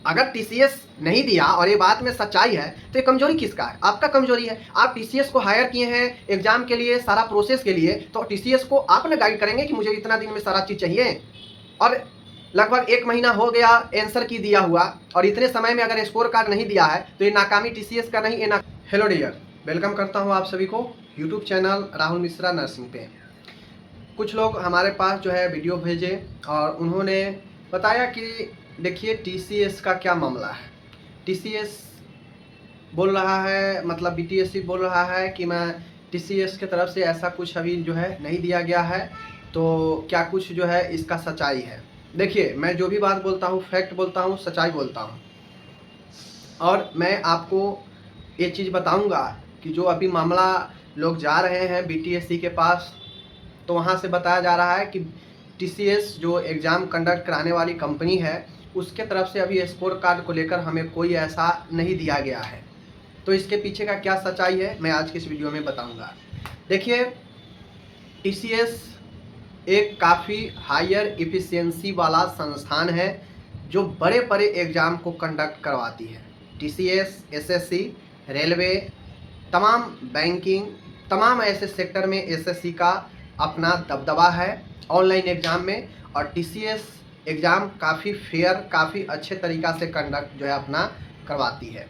अगर टीसीएस नहीं दिया और ये बात में सच्चाई है तो ये कमजोरी किसका है? आपका कमजोरी है। आप टीसीएस को हायर किए हैं एग्जाम के लिए, सारा प्रोसेस के लिए, तो टीसीएस को आप ना गाइड करेंगे कि मुझे इतना दिन में सारा चीज़ चाहिए। और लगभग 1 महीना हो गया आंसर की दिया हुआ, और इतने समय में अगर स्कोर कार्ड नहीं दिया है तो ये नाकामी टीसीएस का नहीं, ये हेलो डियर, वेलकम करता हूँ आप सभी को YouTube channel Rahul Mishra nursing पे। कुछ लोग हमारे पास जो है वीडियो भेजे और उन्होंने बताया कि देखिए टीसीएस का क्या मामला है। टीसीएस बोल रहा है, मतलब बीटीएससी बोल रहा है कि मैं टीसीएस की तरफ से ऐसा कुछ अभी जो है नहीं दिया गया है, तो क्या कुछ जो है इसका सच्चाई है। देखिए, मैं जो भी बात बोलता हूँ फैक्ट बोलता हूँ, सच्चाई बोलता हूँ, और मैं आपको ये चीज़ बताऊँगा कि जो अभी मामला लोग जा रहे हैं बीटीएससी के पास, तो वहाँ से बताया जा रहा है कि टीसीएस जो एग्ज़ाम कंडक्ट कराने वाली कंपनी है उसके तरफ से अभी स्कोर कार्ड को लेकर हमें कोई ऐसा नहीं दिया गया है। तो इसके पीछे का क्या सच्चाई है मैं आज की इस वीडियो में बताऊंगा। देखिए, टीसीएस एक काफ़ी हायर एफिशिएंसी वाला संस्थान है जो बड़े बड़े एग्ज़ाम को कंडक्ट करवाती है। टीसीएस, एसएससी, रेलवे, तमाम बैंकिंग, तमाम ऐसे सेक्टर में एसएससी का अपना दबदबा है ऑनलाइन एग्ज़ाम में, और टीसीएस एग्ज़ाम काफ़ी फेयर, काफ़ी अच्छे तरीक़ा से कंडक्ट जो है अपना करवाती है।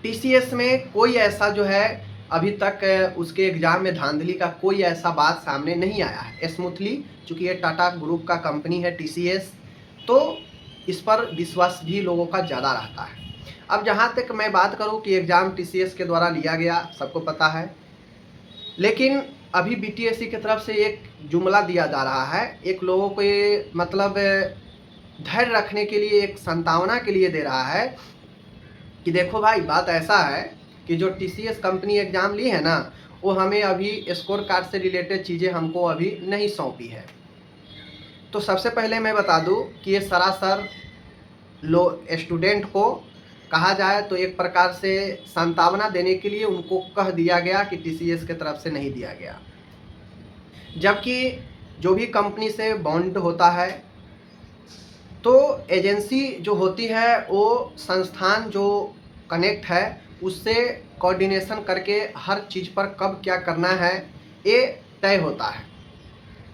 टीसीएस में कोई ऐसा जो है अभी तक उसके एग्ज़ाम में धांधली का कोई ऐसा बात सामने नहीं आया है। स्मूथली, चूँकि ये टाटा ग्रुप का कंपनी है टीसीएस, तो इस पर विश्वास भी लोगों का ज़्यादा रहता है। अब जहाँ तक मैं बात करूँ कि एग्ज़ाम टीसीएस के द्वारा लिया गया, सबको पता है, लेकिन अभी बीटीएससी की तरफ से एक जुमला दिया जा रहा है, एक लोगों को ये मतलब धैर्य रखने के लिए, एक संतावना के लिए दे रहा है कि देखो भाई, बात ऐसा है कि जो टीसीएस कंपनी एग्ज़ाम ली है ना, वो हमें अभी स्कोर कार्ड से रिलेटेड चीज़ें हमको अभी नहीं सौंपी है। तो सबसे पहले मैं बता दूं कि ये सरासर स्टूडेंट को कहा जाए तो एक प्रकार से सांत्वना देने के लिए उनको कह दिया गया कि टीसीएस की तरफ से नहीं दिया गया। जबकि जो भी कंपनी से बॉन्ड होता है तो एजेंसी जो होती है वो संस्थान जो कनेक्ट है उससे कोऑर्डिनेशन करके हर चीज़ पर कब क्या करना है ये तय होता है।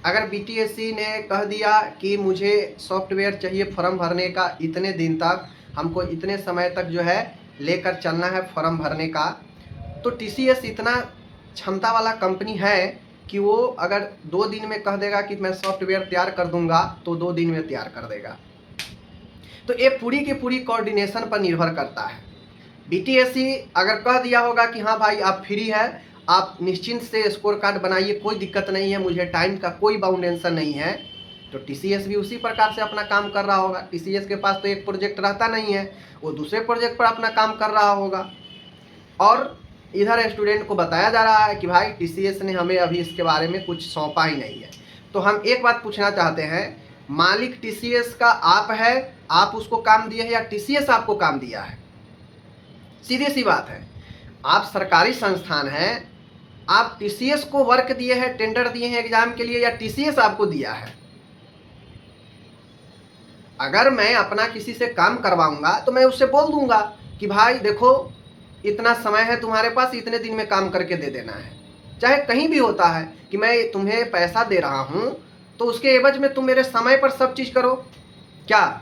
अगर बीटीएससी ने कह दिया कि मुझे सॉफ्टवेयर चाहिए फॉर्म भरने का इतने दिन तक, हमको इतने समय तक जो है लेकर चलना है फॉर्म भरने का, तो टीसीएस इतना क्षमता वाला कंपनी है कि वो अगर 2 दिन में कह देगा कि मैं सॉफ्टवेयर तैयार कर दूंगा तो 2 दिन में तैयार कर देगा। तो ये पूरी की पूरी कोऑर्डिनेशन पर निर्भर करता है। बीटीएससी अगर कह दिया होगा कि हाँ भाई आप फ्री है, आप निश्चिंत से स्कोर कार्ड बनाइए, कोई दिक्कत नहीं है, मुझे टाइम का कोई बाउंडेशन नहीं है, तो टीसीएस भी उसी प्रकार से अपना काम कर रहा होगा। टीसीएस के पास तो एक प्रोजेक्ट रहता नहीं है, वो दूसरे प्रोजेक्ट पर अपना काम कर रहा होगा। और इधर स्टूडेंट को बताया जा रहा है कि भाई टीसीएस ने हमें अभी इसके बारे में कुछ सौंपा ही नहीं है। तो हम एक बात पूछना चाहते हैं, मालिक टीसीएस का आप है, आप उसको काम दिए हैं या टीसीएस आपको काम दिया है? सीधी सी बात है, आप सरकारी संस्थान हैं, आप टीसीएस को वर्क दिए हैं, टेंडर दिए हैं एग्जाम के लिए, या टीसीएस आपको दिया है? अगर मैं अपना किसी से काम करवाऊंगा तो मैं उससे बोल दूंगा कि भाई देखो इतना समय है तुम्हारे पास, इतने दिन में काम करके दे देना है। चाहे कहीं भी होता है कि मैं तुम्हें पैसा दे रहा हूं तो उसके एवज में तुम मेरे समय पर सब चीज़ करो। क्या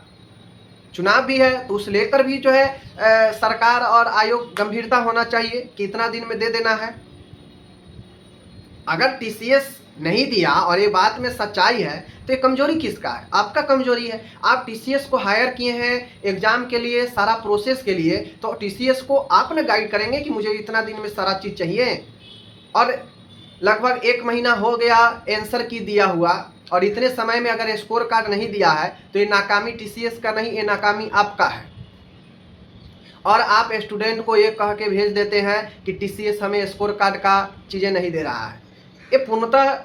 चुनाव भी है तो उस लेकर भी जो है सरकार और आयोग गंभीरता होना चाहिए कि इतना दिन में दे देना है। अगर टीसीएस नहीं दिया और ये बात में सच्चाई है तो ये कमजोरी किसका है? आपका कमजोरी है। आप टीसीएस को हायर किए हैं एग्जाम के लिए, सारा प्रोसेस के लिए, तो टीसीएस को आप ना गाइड करेंगे कि मुझे इतना दिन में सारा चीज़ चाहिए। और लगभग 1 महीना हो गया आंसर की दिया हुआ, और इतने समय में अगर स्कोर कार्ड नहीं दिया है तो ये नाकामी टीसीएस का नहीं, ये नाकामी आपका है। और आप स्टूडेंट को ये कह के भेज देते हैं कि टीसीएस हमें स्कोर कार्ड का चीज़ें नहीं दे रहा है। ये पूर्णतः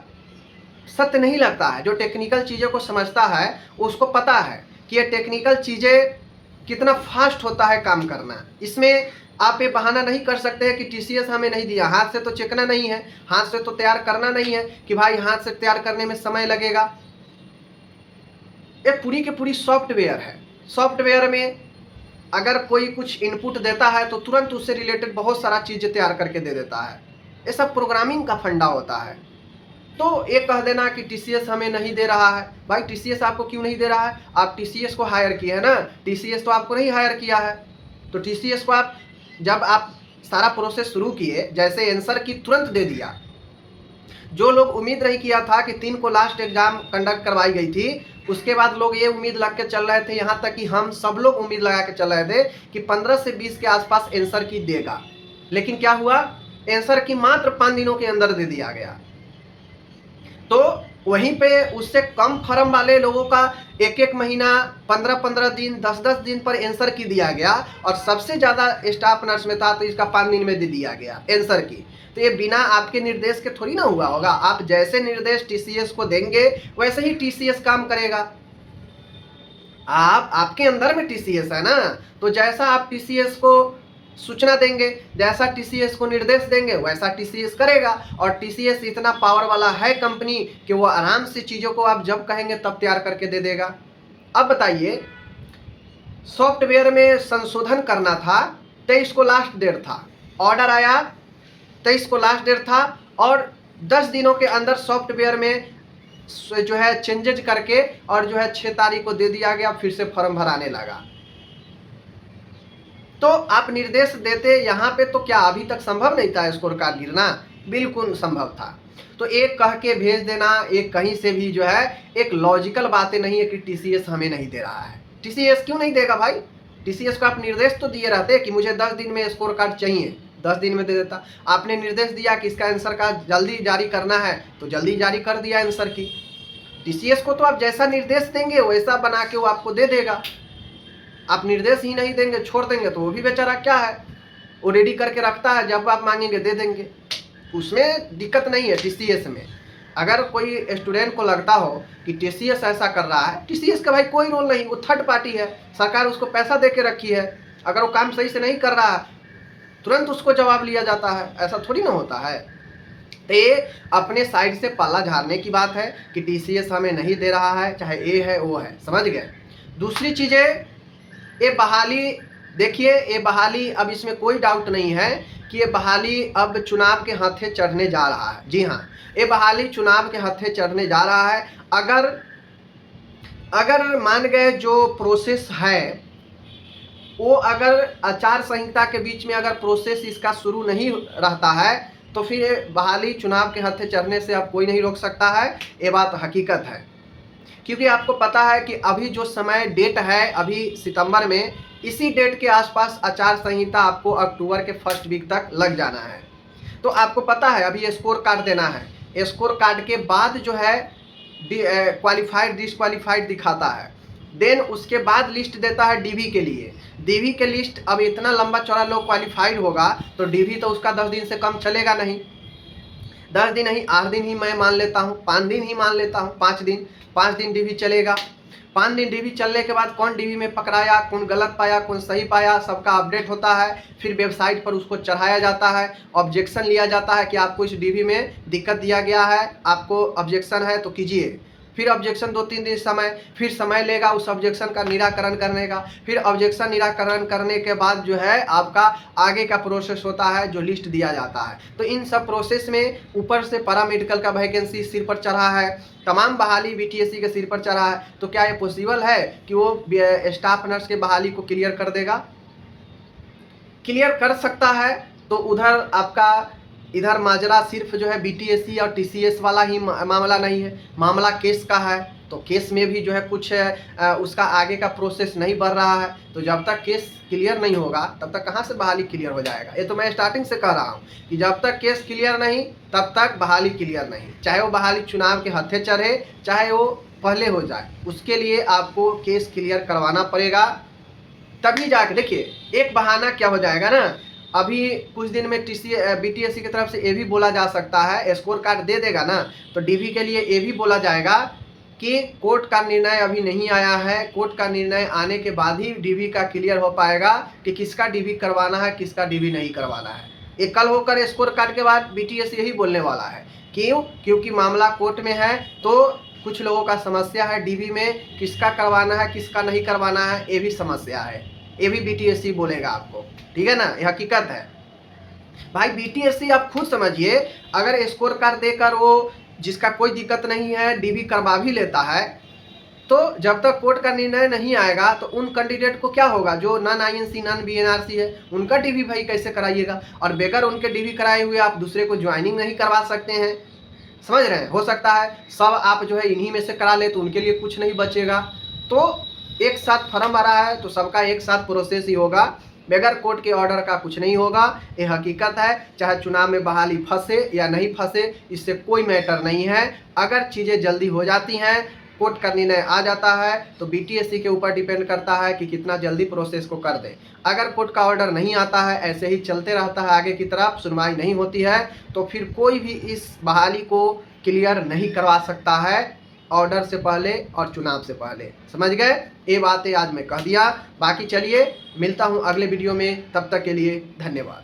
सत्य नहीं लगता है। जो टेक्निकल चीज़ों को समझता है उसको पता है कि ये टेक्निकल चीज़ें कितना फास्ट होता है काम करना। इसमें आप ये बहाना नहीं कर सकते हैं कि टीसीएस हमें नहीं दिया, हाथ से तो चेकना नहीं है, हाथ से तो तैयार करना नहीं है कि भाई हाथ से तैयार करने में समय लगेगा। ये पूरी की पूरी सॉफ्टवेयर है। सॉफ्टवेयर में अगर कोई कुछ इनपुट देता है तो तुरंत उससे रिलेटेड बहुत सारा चीज़ें तैयार करके दे देता है। ये सब प्रोग्रामिंग का फंडा होता है। तो ये कह देना कि टीसीएस हमें नहीं दे रहा है, भाई टीसीएस आपको क्यों नहीं दे रहा है? आप टीसीएस को हायर किए हैं ना, टीसीएस तो आपको नहीं हायर किया है। तो टीसीएस को आप जब आप सारा प्रोसेस शुरू किए, जैसे आंसर की तुरंत दे दिया। जो लोग उम्मीद नहीं किया था कि 3 को लास्ट एग्जाम कंडक्ट करवाई गई थी, उसके बाद लोग ये उम्मीद लग के चल रहे थे, यहाँ तक कि हम सब लोग उम्मीद लगा के चल रहे थे कि 15 से 20 के आसपास आंसर की देगा। लेकिन क्या हुआ? आंसर की मात्र 5 दिनों के अंदर दे दिया गया। तो वहीं पे उससे कम फर्म वाले लोगों का 1-1 महीना, 15-15 दिन, 10-10 दिन पर आंसर की दिया गया, और सबसे ज़्यादा स्टाफ नर्स में था तो इसका 5 दिन में दे दिया गया आंसर की। तो ये बिना आपके निर्देश के थोड़ी ना हुआ होगा। आप जैसे निर्देश टीसीएस को देंगे वैसे ही टीसीएस काम करेगा। आपके अंदर में टीसीएस है ना, तो जैसा आप टीसीएस को सूचना देंगे, जैसा टीसीएस को निर्देश देंगे वैसा टीसीएस करेगा। और टीसीएस इतना पावर वाला है कंपनी कि वो आराम से चीज़ों को आप जब कहेंगे तब तैयार करके दे देगा। अब बताइए, सॉफ्टवेयर में संशोधन करना था, 23 को लास्ट डेट था, ऑर्डर आया 23 को लास्ट डेट था, और 10 दिनों के अंदर सॉफ्टवेयर में जो है चेंजेज करके और जो है 6 तारीख को दे दिया गया, फिर से फॉर्म भराने लगा। तो आप निर्देश देते यहाँ पे, तो क्या अभी तक संभव नहीं था स्कोर कार्ड गिरना? बिल्कुल संभव था। तो एक कह के भेज देना, एक कहीं से भी जो है एक लॉजिकल बातें नहीं है कि टीसीएस हमें नहीं दे रहा है। टीसीएस क्यों नहीं देगा भाई? टीसीएस को आप निर्देश तो दिए रहते कि मुझे 10 दिन में स्कोर कार्ड चाहिए, 10 दिन में दे देता। आपने निर्देश दिया कि इसका आंसर का जल्दी जारी करना है, तो जल्दी जारी कर दिया आंसर की। टीसीएस को तो आप जैसा निर्देश देंगे वैसा बना के वो आपको दे देगा। आप निर्देश ही नहीं देंगे, छोड़ देंगे, तो वो भी बेचारा क्या है, वो रेडी करके रखता है, जब आप मांगेंगे दे देंगे। उसमें दिक्कत नहीं है टीसीएस में। अगर कोई स्टूडेंट को लगता हो कि टीसीएस ऐसा कर रहा है, टीसीएस का भाई कोई रोल नहीं, वो थर्ड पार्टी है, सरकार उसको पैसा दे के रखी है। अगर वो काम सही से नहीं कर रहा है तुरंत उसको जवाब लिया जाता है, ऐसा थोड़ी ना होता है। तो ये अपने साइड से पाला झाड़ने की बात है कि टीसीएस हमें नहीं दे रहा है, चाहे ये है वो है, समझ गए। दूसरी चीज़ें, ये बहाली देखिए, ये बहाली अब इसमें कोई डाउट नहीं है कि ये बहाली अब चुनाव के हाथे चढ़ने जा रहा है। जी हाँ, ये बहाली चुनाव के हाथे चढ़ने जा रहा है। अगर मान गए जो प्रोसेस है वो, अगर आचार संहिता के बीच में अगर प्रोसेस इसका शुरू नहीं रहता है तो फिर बहाली चुनाव के हाथे चढ़ने से अब कोई नहीं रोक सकता है। ये बात हकीकत है, क्योंकि आपको पता है कि अभी जो समय डेट है, अभी सितंबर में, इसी डेट के आसपास आचार संहिता आपको अक्टूबर के फर्स्ट वीक तक लग जाना है। तो आपको पता है अभी स्कोर कार्ड देना है, स्कोर कार्ड के बाद जो है क्वालिफाइड डिसक्वालिफाइड दिखाता है, देन उसके बाद लिस्ट देता है डीवी के लिए। डीवी के लिस्ट अब इतना लंबा चौड़ा लोग क्वालिफाइड होगा तो डीवी तो उसका 10 दिन से कम चलेगा नहीं। 10 दिन नहीं, 8 दिन ही मैं मान लेता हूँ, 5 दिन ही मान लेता हूँ, 5 दिन डीवी चलेगा। 5 दिन डीवी चलने के बाद कौन डीवी में पकड़ाया, कौन गलत पाया, कौन सही पाया, सबका अपडेट होता है। फिर वेबसाइट पर उसको चढ़ाया जाता है, ऑब्जेक्शन लिया जाता है कि आपको इस डीवी में दिक्कत दिया गया है, आपको ऑब्जेक्शन है तो कीजिए। फिर ऑब्जेक्शन 2-3 दिन फिर समय लेगा उस ऑब्जेक्शन का निराकरण करने का। फिर ऑब्जेक्शन निराकरण करने के बाद जो है आपका आगे का प्रोसेस होता है जो लिस्ट दिया जाता है। तो इन सब प्रोसेस में ऊपर से पैरामेडिकल का वैकेंसी सिर पर चढ़ा है, तमाम बहाली बीटीएससी के सिर पर चढ़ा है। तो क्या ये पॉसिबल है कि वो स्टाफ नर्स के बहाली को क्लियर कर देगा? क्लियर कर सकता है। तो उधर आपका इधर माजरा सिर्फ जो है बीटीएससी और टीसीएस वाला ही मामला नहीं है, मामला केस का है। तो केस में भी जो है कुछ उसका आगे का प्रोसेस नहीं बढ़ रहा है। तो जब तक केस क्लियर नहीं होगा तब तक कहाँ से बहाली क्लियर हो जाएगा? ये तो मैं स्टार्टिंग से कह रहा हूँ कि जब तक केस क्लियर नहीं तब तक बहाली क्लियर नहीं। चाहे वो बहाली चुनाव के हथे चढ़े, चाहे वो पहले हो जाए, उसके लिए आपको केस क्लियर करवाना पड़ेगा, तभी जाके। देखिए, एक बहाना क्या हो जाएगा ना, अभी कुछ दिन में बीटीएससी की तरफ से ये भी बोला जा सकता है, स्कोर कार्ड दे देगा ना तो डीवी के लिए ये भी बोला जाएगा कि कोर्ट का निर्णय अभी नहीं आया है, कोर्ट का निर्णय आने के बाद ही डीवी का क्लियर हो पाएगा कि किसका डीवी करवाना है, किसका डीवी नहीं करवाना है। ये कल होकर स्कोर कार्ड के बाद बीटीएससी यही बोलने वाला है। क्यों? क्योंकि मामला कोर्ट में है, तो कुछ लोगों का समस्या है डीबी में किसका करवाना है किसका नहीं करवाना है, ये भी समस्या है। ये भी बीटीएससी बोलेगा आपको, ठीक है ना, ये हकीकत है भाई। बीटीएससी आप खुद समझिए, अगर स्कोर कार्ड देकर वो जिसका कोई दिक्कत नहीं है डीबी करवा भी लेता है, तो जब तक कोर्ट का निर्णय नहीं आएगा तो उन कैंडिडेट को क्या होगा जो नॉन आईएनसी नॉन बीएनआरसी है, उनका डीबी भाई कैसे कराइएगा। और बगैर उनके डीबी कराए हुए आप दूसरे को ज्वाइनिंग नहीं करवा सकते हैं, समझ रहे हैं। हो सकता है सब आप जो है इन्हीं में से करा ले तो उनके लिए कुछ नहीं बचेगा। तो एक साथ फर्म भरा है तो सबका एक साथ प्रोसेस ही होगा, बगैर कोर्ट के ऑर्डर का कुछ नहीं होगा। ये हकीकत है, चाहे चुनाव में बहाली फंसे या नहीं फंसे इससे कोई मैटर नहीं है। अगर चीज़ें जल्दी हो जाती हैं, कोर्ट का निर्णय आ जाता है, तो बीटीएससी के ऊपर डिपेंड करता है कि कितना जल्दी प्रोसेस को कर दे। अगर कोर्ट का ऑर्डर नहीं आता है, ऐसे ही चलते रहता है आगे की तरफ, सुनवाई नहीं होती है, तो फिर कोई भी इस बहाली को क्लियर नहीं करवा सकता है ऑर्डर से पहले और चुनाव से पहले। समझ गए, ये बातें आज मैं कह दिया। बाकी चलिए मिलता हूँ अगले वीडियो में, तब तक के लिए धन्यवाद।